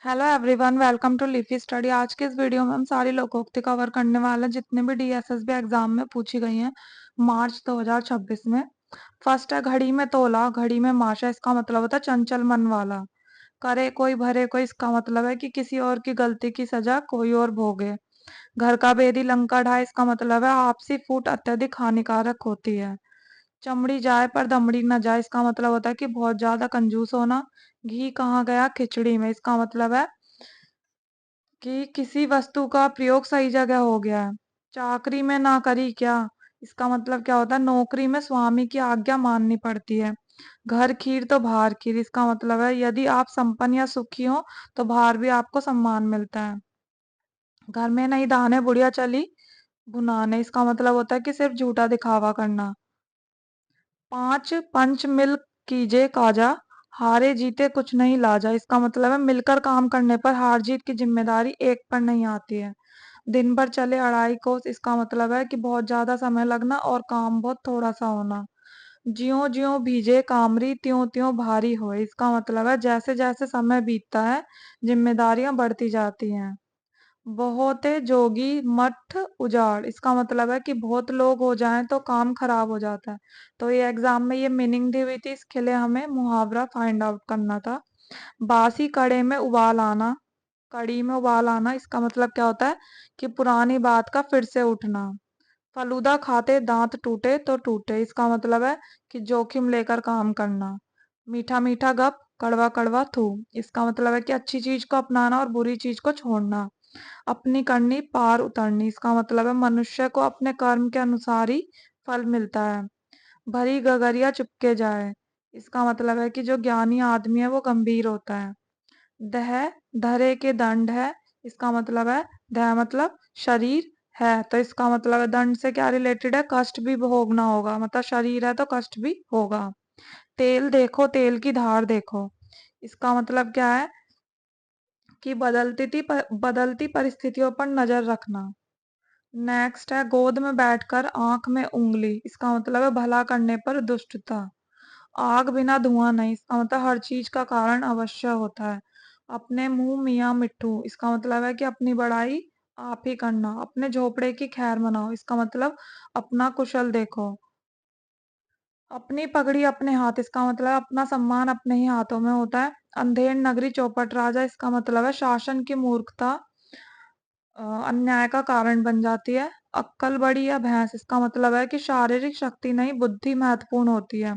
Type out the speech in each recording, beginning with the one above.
Hello everyone, welcome to leafy study. आज के इस वीडियो में हम सारी लोकोक्ति कवर करने वाले हैं जितने भी डीएसएसबी एग्जाम में पूछी गई हैं मार्च 2026 में। फर्स्ट है घड़ी में तोला घड़ी में माशा। इसका मतलब होता है चंचल मन वाला। करे कोई भरे कोई, इसका मतलब है कि किसी और की गलती की सजा कोई और भोगे। घर का बेदी लंका ढाए, इसका मतलब है आपसी फूट अत्यधिक हानिकारक होती है। चमड़ी जाए पर दमड़ी न जाए, इसका मतलब होता है कि बहुत ज्यादा कंजूस होना। घी कहाँ गया खिचड़ी में, इसका मतलब है कि किसी वस्तु का प्रयोग सही जगह हो गया है। चाकरी में ना करी क्या, इसका मतलब क्या होता है नौकरी में स्वामी की आज्ञा माननी पड़ती है। घर खीर तो बाहर खीर, इसका मतलब है यदि आप संपन्न या सुखी हो तो बाहर भी आपको सम्मान मिलता है। घर में नहीं दाने बुढ़िया चली भुनाने, इसका मतलब होता है कि सिर्फ झूठा दिखावा करना। पांच पंच मिल कीजे काजा, हारे जीते कुछ नहीं लाजा। इसका मतलब है मिलकर काम करने पर हार जीत की जिम्मेदारी एक पर नहीं आती है। दिन भर चले अढ़ाई कोस, इसका मतलब है कि बहुत ज्यादा समय लगना और काम बहुत थोड़ा सा होना। ज्यों ज्यों भीजे कामरी त्यों त्यों भारी होए, इसका मतलब है जैसे जैसे समय बीतता है जिम्मेदारियां बढ़ती जाती हैं। बहुते जोगी मठ उजाड़, इसका मतलब है कि बहुत लोग हो जाएं तो काम खराब हो जाता है। तो ये एग्जाम में ये मीनिंग दी हुई थी, इसके लिए हमें मुहावरा फाइंड आउट करना था। बासी कड़े में उबाल आना, कड़ी में उबाल आना, इसका मतलब क्या होता है कि पुरानी बात का फिर से उठना। फलूदा खाते दांत टूटे तो टूटे, इसका मतलब है कि जोखिम लेकर काम करना। मीठा मीठा गप कड़वा कड़वा थू, इसका मतलब है कि अच्छी चीज को अपनाना और बुरी चीज को छोड़ना। अपनी करनी पार उतरनी, इसका मतलब है मनुष्य को अपने कर्म के अनुसार ही फल मिलता है। भरी गगरिया चुपके जाए, इसका मतलब है कि जो ज्ञानी आदमी है वो गंभीर होता है। दह धरे के दंड है, इसका मतलब है दह मतलब शरीर है, तो इसका मतलब है दंड से क्या रिलेटेड है, कष्ट भी भोगना होगा, मतलब शरीर है तो कष्ट भी होगा। तेल देखो तेल की धार देखो, इसका मतलब क्या है कि बदलती परिस्थितियों पर नजर रखना। नेक्स्ट है गोद में बैठकर आंख में उंगली, इसका मतलब है भला करने पर दुष्टता। आग बिना धुआं नहीं, इसका मतलब हर चीज का कारण अवश्य होता है। अपने मुंह मियाँ मिट्ठू, इसका मतलब है कि अपनी बड़ाई आप ही करना। अपने झोपड़े की खैर मनाओ, इसका मतलब अपना कुशल देखो। अपनी पगड़ी अपने हाथ, इसका मतलब अपना सम्मान अपने ही हाथों में होता है। अंधेर नगरी चौपट राजा, इसका मतलब है शासन की मूर्खता अन्याय का कारण बन जाती है। अक्कल बड़ी या भैंस, इसका मतलब है कि शारीरिक शक्ति नहीं बुद्धि महत्वपूर्ण होती है।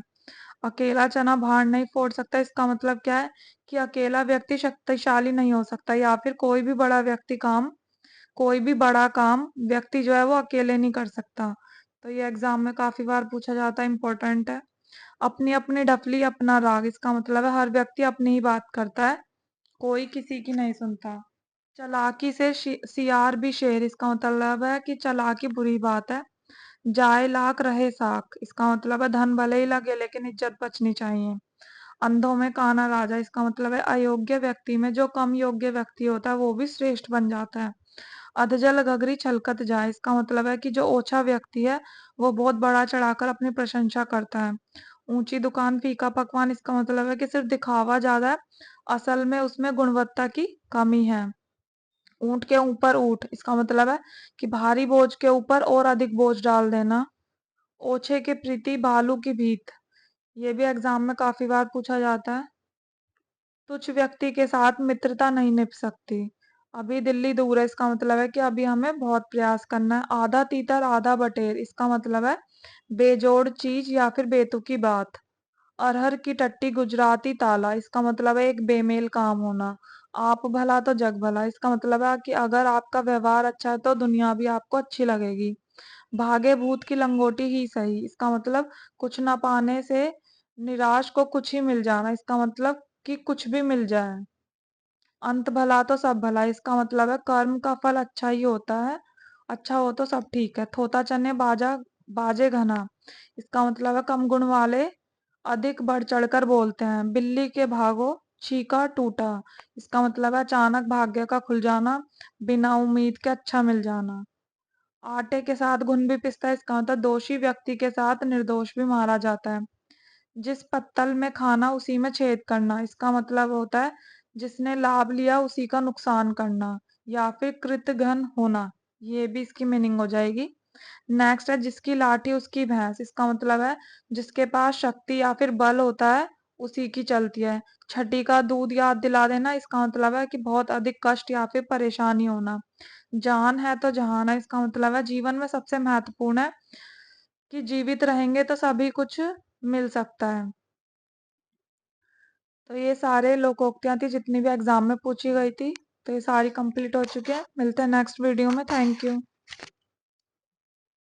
अकेला चना भार नहीं फोड़ सकता, इसका मतलब क्या है कि अकेला व्यक्ति शक्तिशाली नहीं हो सकता, या फिर कोई भी बड़ा काम व्यक्ति जो है वो अकेले नहीं कर सकता। तो ये एग्जाम में काफी बार पूछा जाता है, इंपॉर्टेंट है। अपनी अपनी डफली अपना राग, इसका मतलब है हर व्यक्ति अपनी ही बात करता है, कोई किसी की नहीं सुनता। चालाकी से सियार भी शेर, इसका मतलब है कि चालाकी बुरी बात है। जाए लाख रहे साख, इसका मतलब है धन भले ही लगे लेकिन इज्जत बचनी चाहिए। अंधों में काना राजा, इसका मतलब है अयोग्य व्यक्ति में जो कम योग्य व्यक्ति होता है वो भी श्रेष्ठ बन जाता है। अधजल गगरी छलकत जाए, इसका मतलब है कि जो ओछा व्यक्ति है वो बहुत बड़ा चढ़ाकर अपनी प्रशंसा करता है। ऊंची दुकान फीका पकवान, इसका मतलब है कि सिर्फ दिखावा ज्यादा है, असल में उसमें गुणवत्ता की कमी है। ऊंट के ऊपर ऊंट, इसका मतलब है कि भारी बोझ के ऊपर और अधिक बोझ डाल देना। ओछे के प्रीति भालू की भीत, ये भी एग्जाम में काफी बार पूछा जाता है। तुच्छ व्यक्ति के साथ मित्रता नहीं निभ सकती। अभी दिल्ली दूर है, इसका मतलब है कि अभी हमें बहुत प्रयास करना है। आधा तीतर आधा बटेर, इसका मतलब है बेजोड़ चीज या फिर बेतुकी बात। अरहर की टट्टी गुजराती ताला, इसका मतलब है एक बेमेल काम होना। आप भला तो जग भला, इसका मतलब है कि अगर आपका व्यवहार अच्छा है तो दुनिया भी आपको अच्छी लगेगी। भागे भूत की लंगोटी ही सही, इसका मतलब कुछ ना पाने से निराश को कुछ ही मिल जाना, इसका मतलब कि कुछ भी मिल जाए। अंत भला तो सब भला, इसका मतलब है कर्म का फल अच्छा ही होता है, अच्छा हो तो सब ठीक है। थोता चने बाजे घना, इसका मतलब है कम गुण वाले अधिक बढ़ चढ़कर बोलते हैं। बिल्ली के भागो छीका टूटा, इसका मतलब है अचानक भाग्य का खुल जाना, बिना उम्मीद के अच्छा मिल जाना। आटे के साथ घुन भी पिसता है, इसका मतलब दोषी व्यक्ति के साथ निर्दोष भी मारा जाता है। जिस पत्तल में खाना उसी में छेद करना, इसका मतलब होता है जिसने लाभ लिया उसी का नुकसान करना, या फिर कृतघ्न होना, ये भी इसकी मीनिंग हो जाएगी। नेक्स्ट है जिसकी लाठी उसकी भैंस, इसका मतलब है जिसके पास शक्ति या फिर बल होता है उसी की चलती है। छठी का दूध याद दिला देना, इसका मतलब है कि बहुत अधिक कष्ट या फिर परेशानी होना। जान है तो जहान है, इसका मतलब है जीवन में सबसे महत्वपूर्ण है कि जीवित रहेंगे तो सभी कुछ मिल सकता है। तो ये सारे लोकोक्तियां थी जितनी भी एग्जाम में पूछी गई थी। तो ये सारी कंप्लीट हो चुकी है। मिलते हैं नेक्स्ट वीडियो में। Thank you.